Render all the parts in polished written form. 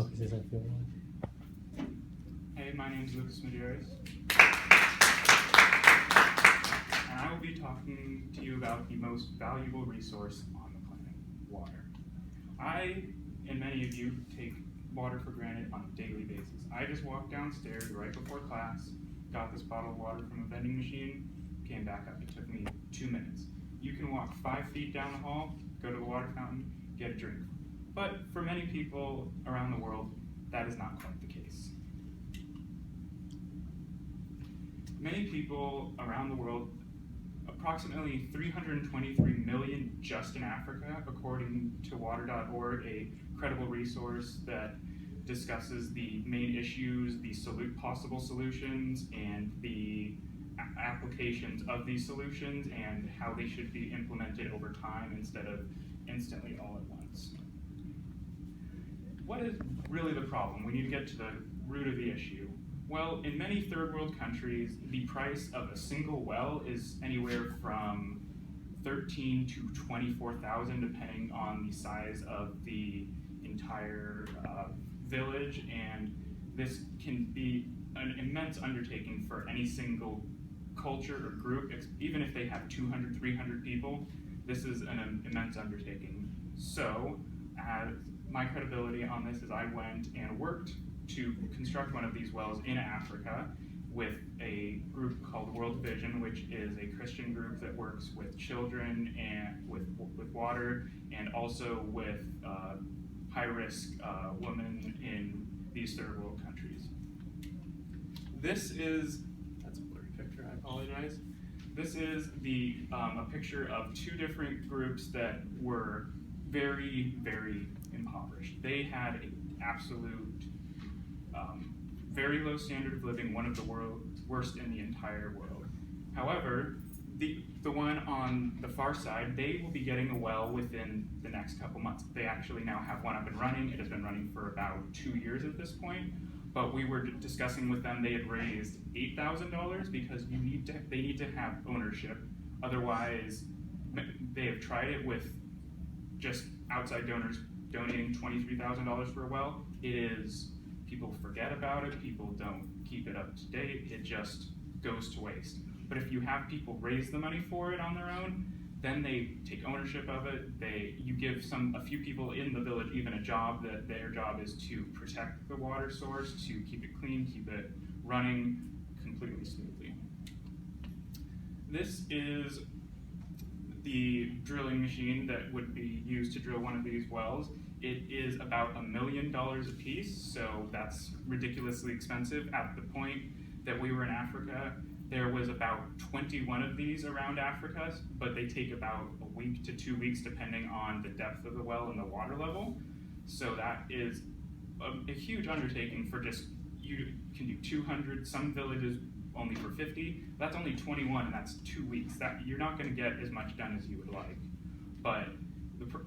Okay, say something. Hey, my name's Lucas Medeiros, and I will be talking to you about the most valuable resource on the planet, water. I, and many of you, take water for granted on a daily basis. I just walked downstairs right before class, got this bottle of water from a vending machine, came back up. It took me 2 minutes. You can walk 5 feet down the hall, go to the water fountain, get a drink. But for many people around the world, that is not quite the case. Many people around the world, approximately 323 million just in Africa, according to water.org, a credible resource that discusses the main issues, the possible solutions, and the applications of these solutions, and how they should be implemented over time instead of instantly all at once. What is really the problem? We need to get to the root of the issue. Well, in many third world countries, the price of a single well is anywhere from $13,000 to $24,000, depending on the size of the entire village, and this can be an immense undertaking for any single culture or group. Even if they have 200, 300 people, this is an immense undertaking. So, my credibility on this is I went and worked to construct one of these wells in Africa with a group called World Vision, which is a Christian group that works with children and with water, and also with high-risk women in these third world countries. That's a blurry picture, I apologize. This is a picture of 2 different groups that were very, very impoverished. They had an absolute very low standard of living, one of the worst in the entire world. However, the one on the far side, they will be getting a well within the next couple months. They actually now have one up and running. It has been running for about 2 years at this point. But we were discussing with them, they had raised $8,000 because they need to have ownership. Otherwise, they have tried it with just outside donors donating $23,000 for a well. People forget about it, people don't keep it up to date, it just goes to waste. But if you have people raise the money for it on their own, then they take ownership of it. You give a few people in the village even a job, that their job is to protect the water source, to keep it clean, keep it running completely smoothly. This is the drilling machine that would be used to drill one of these wells. It is about $1 million a piece, so that's ridiculously expensive. At the point that we were in Africa, there was about 21 of these around Africa, but they take about a week to 2 weeks depending on the depth of the well and the water level. So that is a huge undertaking for you can do 200, some villages only for 50. That's only 21, and that's 2 weeks. You're not going to get as much done as you would like. But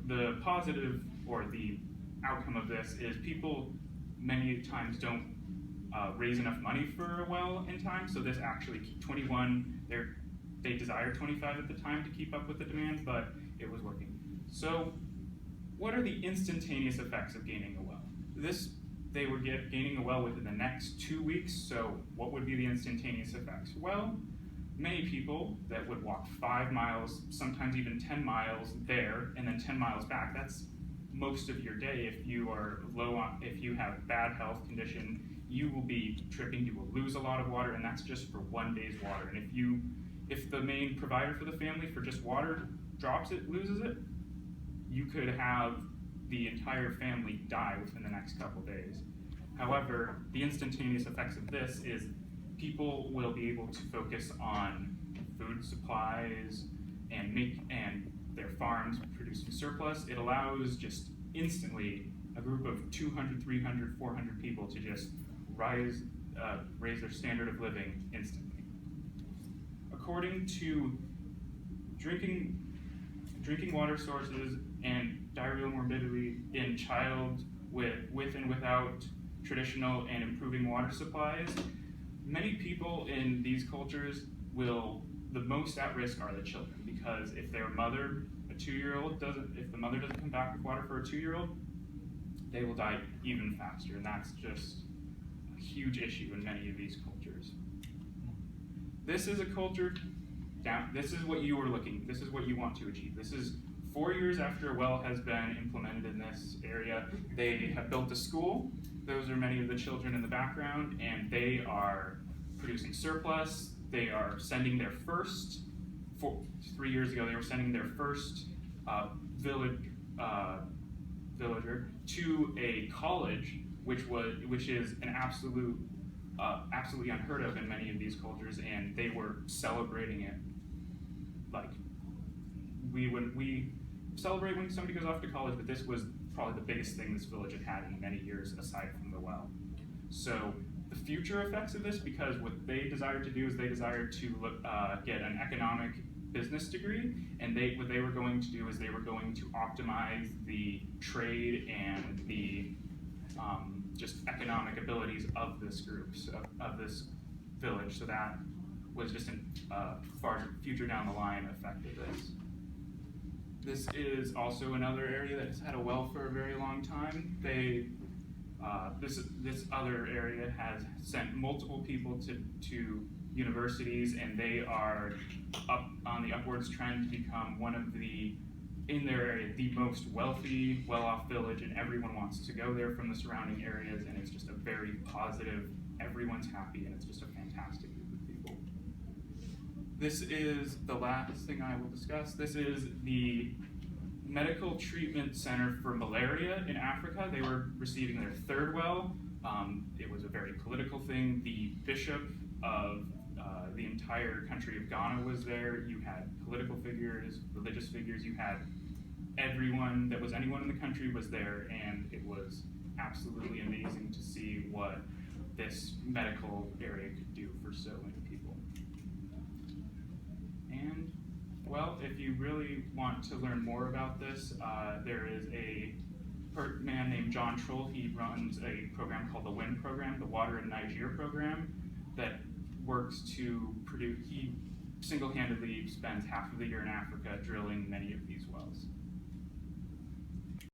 the positive, or the outcome of this, is people many times don't raise enough money for a well in time, so this actually 21, they desired 25 at the time to keep up with the demand, but it was working. So what are the instantaneous effects of gaining a well? They were gaining a well within the next 2 weeks, so what would be the instantaneous effects? Well, many people that would walk 5 miles, sometimes even 10 miles there, and then 10 miles back, that's most of your day. If you have bad health condition, you will be tripping, you will lose a lot of water, and that's just for 1 day's water. And if the main provider for the family for just water drops it, loses it, you could have the entire family die within the next couple days. However, the instantaneous effects of this is people will be able to focus on food supplies and their farms producing surplus. It allows just instantly a group of 200, 300, 400 people to just raise their standard of living instantly. According to drinking water sources and diarrheal morbidity in child with and without traditional and improving water supplies, many people in these cultures the most at risk are the children, because if their mother, if the mother doesn't come back with water for a 2-year-old, they will die even faster, and that's just a huge issue in many of these cultures. This is a culture, this is what you are looking, this is what you want to achieve. This is 4 years after a well has been implemented in this area. They have built a school. Those are many of the children in the background, and they are producing surplus. They are sending their first, 3 years ago, they were sending their first villager to a college, which is an absolutely unheard of in many of these cultures, and they were celebrating it. Like, we celebrate when somebody goes off to college, but this was probably the biggest thing this village had in many years aside from the well. So the future effects of this, because what they desire to do is they desire to get an economic business degree, and what they were going to do is they were going to optimize the trade and the just economic abilities of this group, of this village. So that was just a far future down the line effect of this. This is also another area that has had a well for a very long time. This other area has sent multiple people to universities, and they are up on the upwards trend to become one of the, in their area, the most wealthy, well-off village, and everyone wants to go there from the surrounding areas, and it's just a very positive, everyone's happy, and it's just a fantastic group of people. This is the last thing I will discuss. This is the medical treatment center for malaria in Africa. They were receiving their third well. It was a very political thing. The bishop of the entire country of Ghana was there. You had political figures, religious figures, you had everyone that was anyone in the country was there, and it was absolutely amazing to see what this medical area could do for so many people. And, well, if you really want to learn more about this, there is a man named John Troll. He runs a program called the WIN program, the Water in Niger program, that works to produce, he single-handedly spends half of the year in Africa drilling many of these wells.